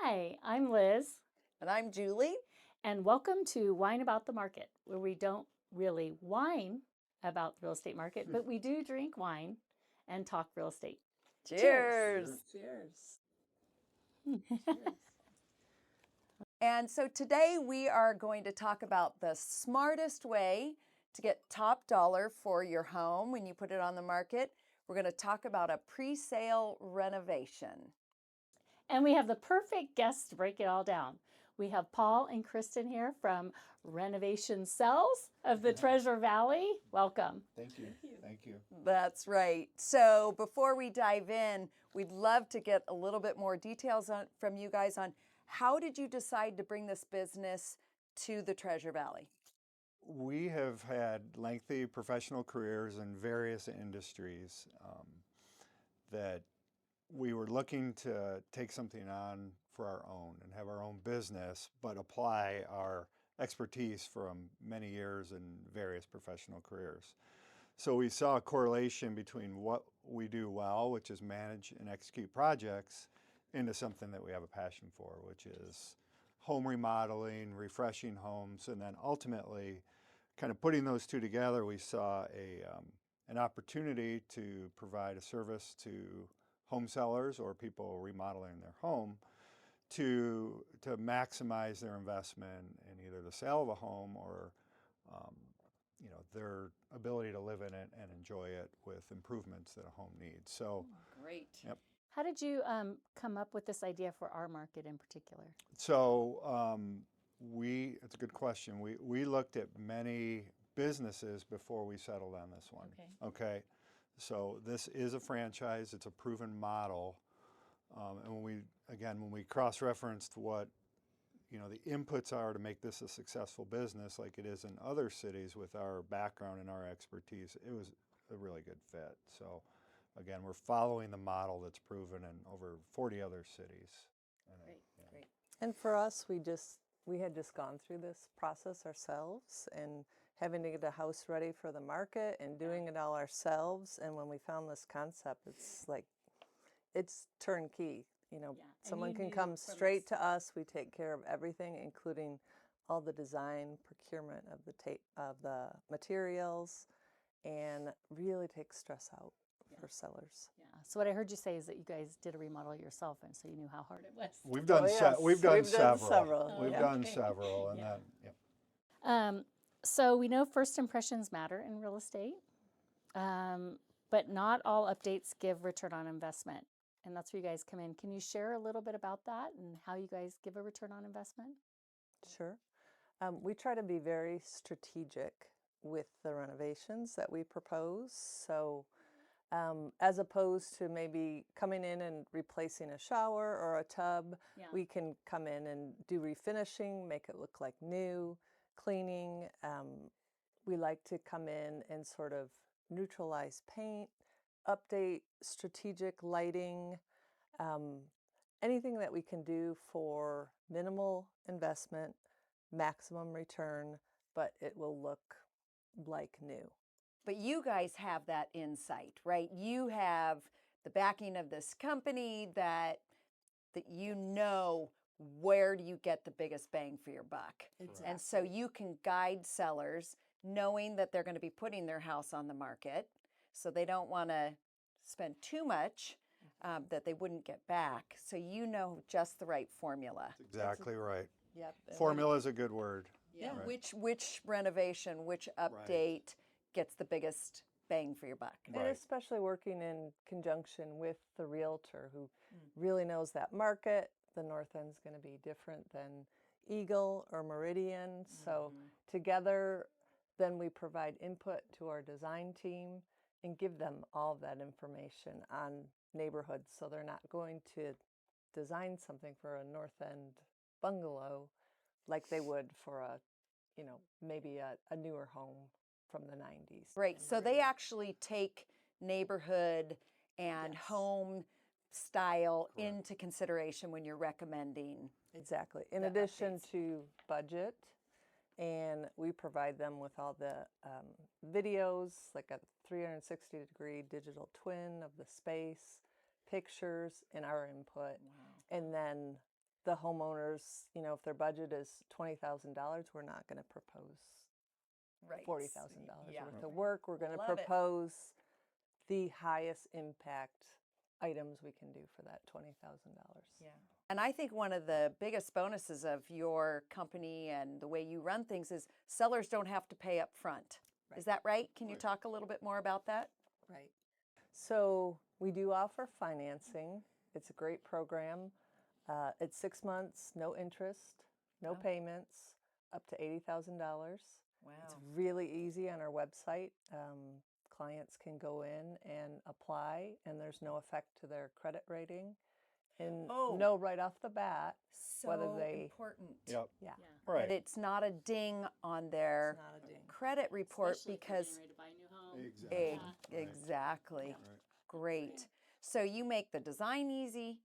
Hi, I'm Liz, And I'm Julie. and welcome to Wine About the Market, where we don't really whine about the real estate market, but we do drink wine and talk real estate. Cheers. Cheers. And so today we are going to talk about the smartest way to get top dollar for your home when you put it on the market. We're going to talk about a pre-sale renovation. And we have the perfect guests to break it all down. We have Paul and Kristen here from Renovation Sells of the Treasure Valley. Welcome. Thank you. Thank you. That's right. So before we dive in, we'd love to get a little bit more details from you guys on how did you decide to bring this business to the Treasure Valley? We have had lengthy professional careers in various industries that we were looking to take something on for our own and have our own business, but apply our expertise from many years in various professional careers. So we saw a correlation between what we do well, which is manage and execute projects, into something that we have a passion for, which is home remodeling, refreshing homes, and then ultimately kind of putting those two together, we saw an opportunity to provide a service to home sellers or people remodeling their home to maximize their investment in either the sale of a home or their ability to live in it and enjoy it with improvements that a home needs. So, Great. yep. How did you come up with this idea for our market in particular? So it's a good question. We looked at many businesses before we settled on this one. Okay. So this is a franchise. It's a proven model. And when we cross-referenced what the inputs are to make this a successful business like it is in other cities with our background and our expertise, it was a really good fit. So again, we're following the model that's proven in over 40 other cities. Great. And for us, we had just gone through this process ourselves and having to get a house ready for the market and doing it all ourselves. And when we found this concept, it's turnkey. Someone can come straight to us. We take care of everything, including all the design, procurement of the materials, and really take stress out for sellers. Yeah. So what I heard you say is that you guys did a remodel yourself, and so you knew how hard it was. We've done yes. we've done several. Several. We've Yeah. done several, and then So we know first impressions matter in real estate, but not all updates give return on investment. And that's where you guys come in. Can you share a little bit about that and how you guys give a return on investment? Sure. We try to be very strategic with the renovations that we propose. So as opposed to maybe coming in and replacing a shower or a tub, we can come in and do refinishing, make it look like new, cleaning. We like to come in and sort of neutralize paint, update strategic lighting, anything that we can do for minimal investment, maximum return, but it will look like new. But you guys have that insight, right? You have the backing of this company that where do you get the biggest bang for your buck. Exactly. And so you can guide sellers knowing that they're going to be putting their house on the market. So they don't want to spend too much that they wouldn't get back. So you know just the right formula. That's exactly right. Yep. Formula is a good word. Yeah. Right. Which renovation, which update gets the biggest bang for your buck. And especially working in conjunction with the realtor who really knows that market. The North End's going to be different than Eagle or Meridian. So together, then we provide input to our design team and give them all of that information on neighborhoods. So they're not going to design something for a North End bungalow like they would for maybe a newer home from the 90s. Right. So they actually take neighborhood and home style into consideration when you're recommending. Exactly. In addition to budget, and we provide them with all the videos, like a 360-degree digital twin of the space, pictures, and our input. And then the homeowners, if their budget is $20,000, we're not going to propose Right. $40,000 Yeah. worth of work. We're going to Love it. propose the highest impact items we can do for that $20,000. Yeah. And I think one of the biggest bonuses of your company and the way you run things is sellers don't have to pay up front. Is that right? Can you talk a little bit more about that? Right. So we do offer financing. It's a great program. It's 6 months, no interest, no payments, up to $80,000. Wow. It's really easy on our website. Clients can go in and apply, and there's no effect to their credit rating. And know right off the bat whether they important. Yep. Yeah. Right. That it's not a ding on their It's not a ding. credit report Especially if you're because getting ready to buy a new home. exactly. Right. Great. So you make the design easy,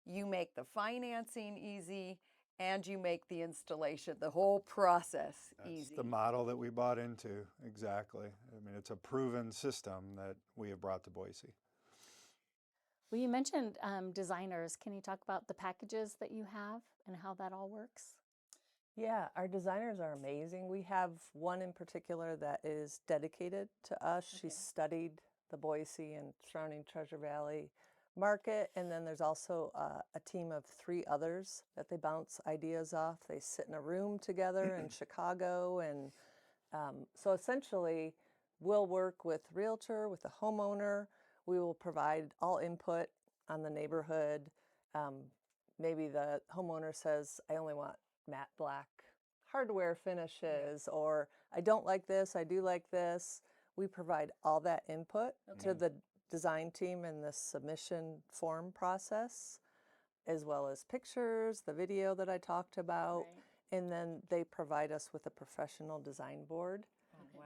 you make the financing easy, and you make the installation, the whole process That's easy. the model that we bought into. Exactly. I mean, it's a proven system that we have brought to Boise. Well, you mentioned designers. Can you talk about the packages that you have and how that all works? Yeah, our designers are amazing. We have one in particular that is dedicated to us. She studied the Boise and surrounding Treasure Valley market, and then there's also a team of 3 others that they bounce ideas off. They sit in a room together in Chicago, and so essentially we'll work with realtor, with the homeowner. We will provide all input on the neighborhood. Maybe the homeowner says, I only want matte black hardware finishes, or I don't like this, I do like this. We provide all that input to the design team in the submission form process, as well as pictures, the video that I talked about, and then they provide us with a professional design board.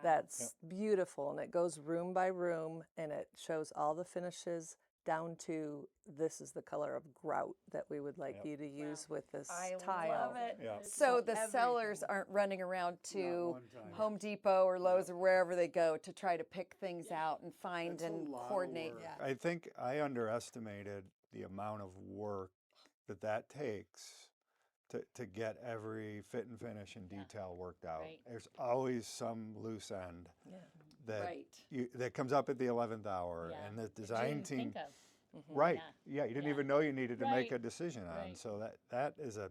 That's beautiful, and it goes room by room, and it shows all the finishes down to this is the color of grout that we would like you to use with this tile. I love it. Yeah. So the sellers aren't running around to one time. Home Depot or Lowe's or wherever they go to try to pick things out and find It's a and lot of coordinate. work. I think I underestimated the amount of work that takes to get every fit and finish and detail worked out. Right. There's always some loose end that Right. that comes up at the 11th hour, Yeah. and the That you design didn't team. think of. Right. Yeah. You didn't Yeah. even know you needed to make Right. a decision on. Right. So that is a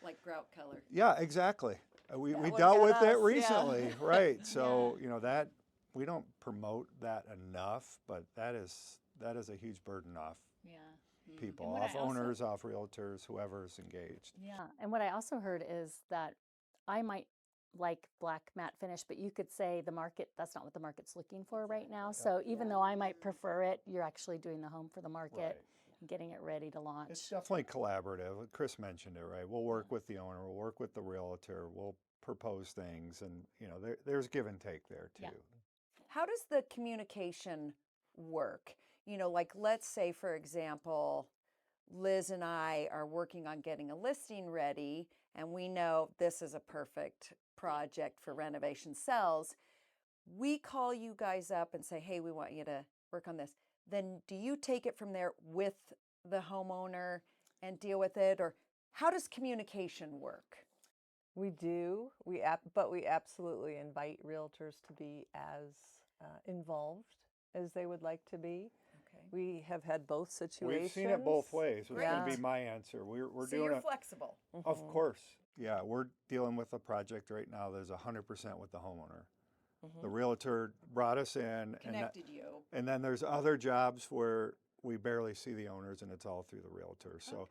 Like grout color. yeah, exactly. We one dealt got with us, it yeah. recently, right? So that we don't promote that enough, but that is a huge burden off Yeah. people, And what I off also- owners, off realtors, whoever's engaged. Yeah. And what I also heard is that I might like black matte finish, but you could say that's not what the market's looking for right now. So even though I might prefer it, you're actually doing the home for the market and getting it ready to launch. It's definitely collaborative. Chris mentioned it, right? We'll work with the owner, we'll work with the realtor, we'll propose things, and there's give and take there too. Yeah. How does the communication work? Like let's say, for example, Liz and I are working on getting a listing ready, and we know this is a perfect project for Renovation Sells. We call you guys up and say, hey, we want you to work on this. Then do you take it from there with the homeowner and deal with it? Or how does communication work? We do. But we absolutely invite realtors to be as involved as they would like to be. Okay. We have had both situations. We've seen it both ways. It's going to Yeah. be my answer. We're So doing you're it. flexible. Of course. Yeah, we're dealing with a project right now that's 100% with the homeowner. The realtor brought us in, Connected you. and then there's other jobs where we barely see the owners, and it's all through the realtor. So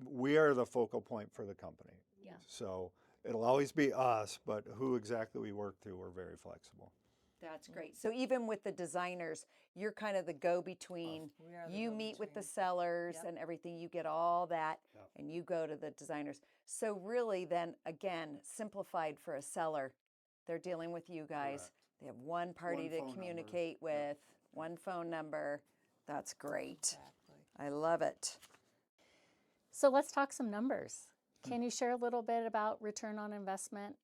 we are the focal point for the company. Yeah. So it'll always be us, but who exactly we work through, we're very flexible. That's great. So even with the designers, you're kind of the go-between. We are the You meet with the go-between. sellers and everything. You get all that, and you go to the designers. So really, then again, simplified for a seller, they're dealing with you guys. Correct. They have one party One to phone number. communicate with, one phone number. That's great. Exactly. I love it. So let's talk some numbers. Can you share a little bit about return on investment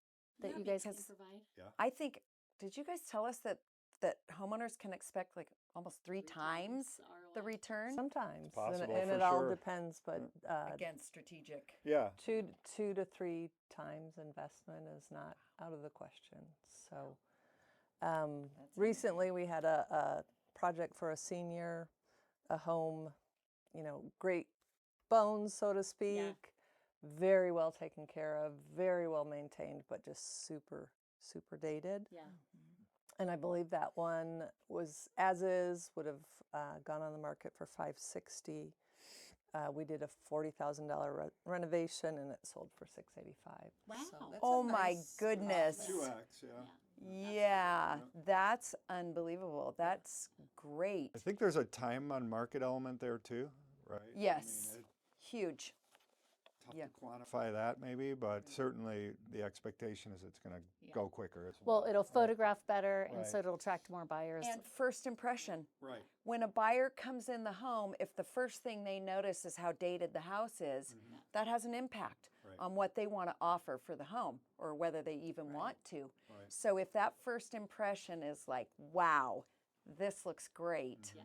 that you guys have to provide? I think, did you guys tell us that homeowners can expect like almost three times the return. Sometimes, possible and for it all sure. depends, but Again, strategic. Yeah. two to three times investment is not out of the question. So recently we had a project for a senior, a home, great bones, so to speak, very well taken care of, very well maintained, but just super, super dated. Yeah. And I believe that one was as is, would have gone on the market for $560. We did a $40,000 renovation, and it sold for $685. Wow. So that's a Oh my nice goodness. profit. 2x, yeah. Yeah, that's unbelievable. That's great. I think there's a time on market element there too, right? Yes, huge. Tough Yeah. to quantify that maybe, but certainly the expectation is it's going to go quicker as Well, well. it'll photograph better, and so Right. it'll attract more buyers. And first impression. Right. When a buyer comes in the home, if the first thing they notice is how dated the house is, that has an impact Right. on what they want to offer for the home or whether they even want to. Right. So if that first impression is like, wow, this looks great. Yeah.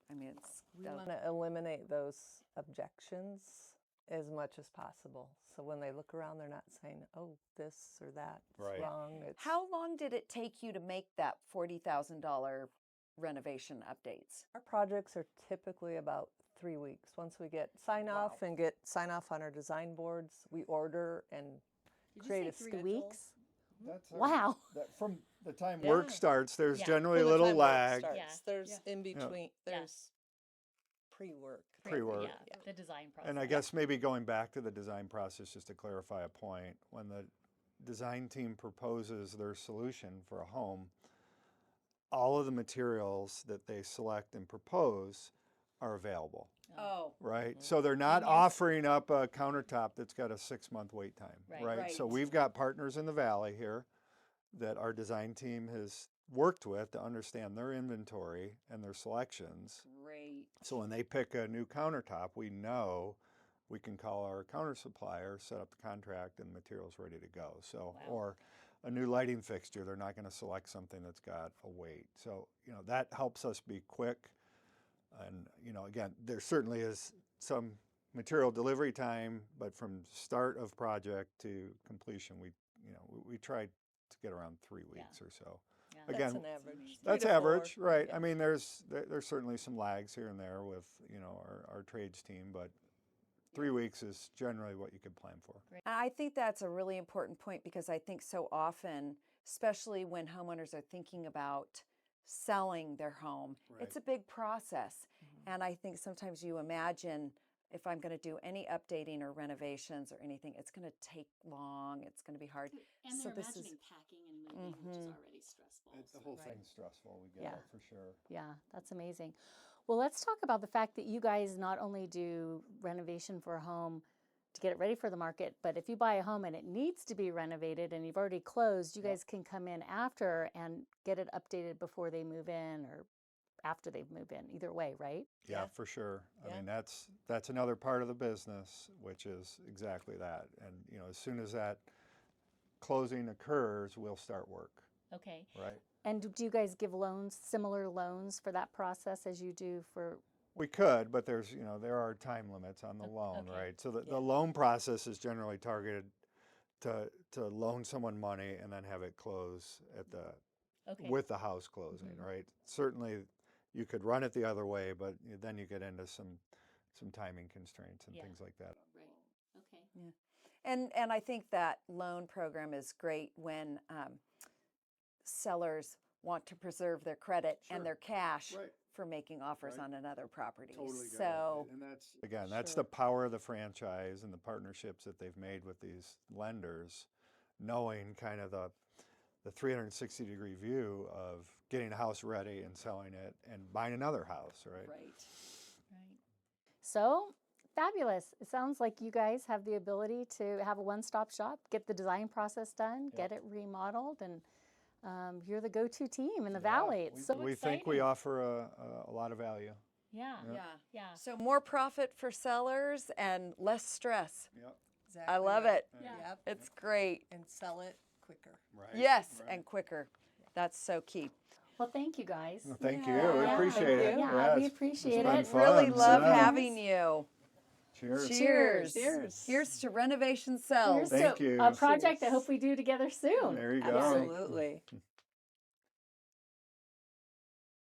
I mean, it's We want to eliminate those objections as much as possible. So when they look around, they're not saying, "Oh, this or that's Right. wrong." It's, How long did it take you to make that $40,000 renovation updates? our projects are typically about 3 weeks. Once we get sign off and get sign off on our design boards, we order and create a 3 schedule. weeks? That's Wow. That from the time Yeah. work starts, there's Yeah. generally a From the little time work lag. starts, Yeah. There's Yeah. in between. Yeah. There's pre-work. Pre-work. Yeah, the design process. And I guess maybe going back to the design process, just to clarify a point, when the design team proposes their solution for a home, all of the materials that they select and propose are available, Oh, right? So they're not Genius. offering up a countertop that's got a 6-month wait time, Right. right? Right. So we've got partners in the valley here that our design team has worked with to understand their inventory and their selections. great. So when they pick a new countertop, we know we can call our counter supplier, set up the contract, and the material's ready to go. So, Wow. or a new lighting fixture, they're not going to select something that's got a wait. So, that helps us be quick. And, again, there certainly is some material delivery time, but from start of project to completion, we try to get around 3 weeks or so. Yeah. Again, That's an average. that's 3 to 4. average, right? Yeah. I mean, there's certainly some lags here and there with our trades team, but 3 weeks is generally what you can plan for. I think that's a really important point because I think so often, especially when homeowners are thinking about selling their home, it's a big process. And I think sometimes you imagine if I'm going to do any updating or renovations or anything, it's going to take long, it's going to be hard. And So they're this is- imagining packing and moving, which is already stressful. The whole thing's stressful. We get Yeah. that for sure. Yeah, that's amazing. Well, let's talk about the fact that you guys not only do renovation for a home to get it ready for the market, but if you buy a home and it needs to be renovated and you've already closed, you guys can come in after and get it updated before they move in or after they've moved in, either way, right? Yeah, for sure. I Yeah. mean, that's another part of the business, which is exactly that. And as soon as that closing occurs, we'll start work, Okay. right? And do you guys give loans, similar loans for that process as you do for? We could, but there are time limits on the loan, okay. right? So the loan process is generally targeted to loan someone money and then have it close at Okay. with the house closing, right? Certainly, you could run it the other way, but then you get into some timing constraints and Yeah. things like that. Right. Okay. And I think that loan program is great when sellers want to preserve their credit Sure. and their cash Right. for making offers Right. on another property. Totally get it. So And that's Sure. the power of the franchise and the partnerships that they've made with these lenders, knowing kind of the 360-degree view of getting a house ready and selling it and buying another house, right? right. Right. So fabulous. It sounds like you guys have the ability to have a one-stop shop, get the design process done, get it remodeled, and you're the go-to team in the valley. It's so we exciting. think we offer a lot of value. Yeah. Yeah. Yeah. So more profit for sellers and less stress. Yep. Exactly I love right. it. Yeah. Yep. It's great. And sell it quicker. Right. Yes, right. and quicker. That's so key. Well, thank you guys. Well, thank you. Yeah. We Yeah, appreciate it. Yeah, we it's appreciate been it. fun. Really love Yeah. having you. Cheers. Cheers. Cheers. Here's to Renovation Sells. Here's Thank to you. a project I Cheers. hope we do together soon. There you go. Absolutely.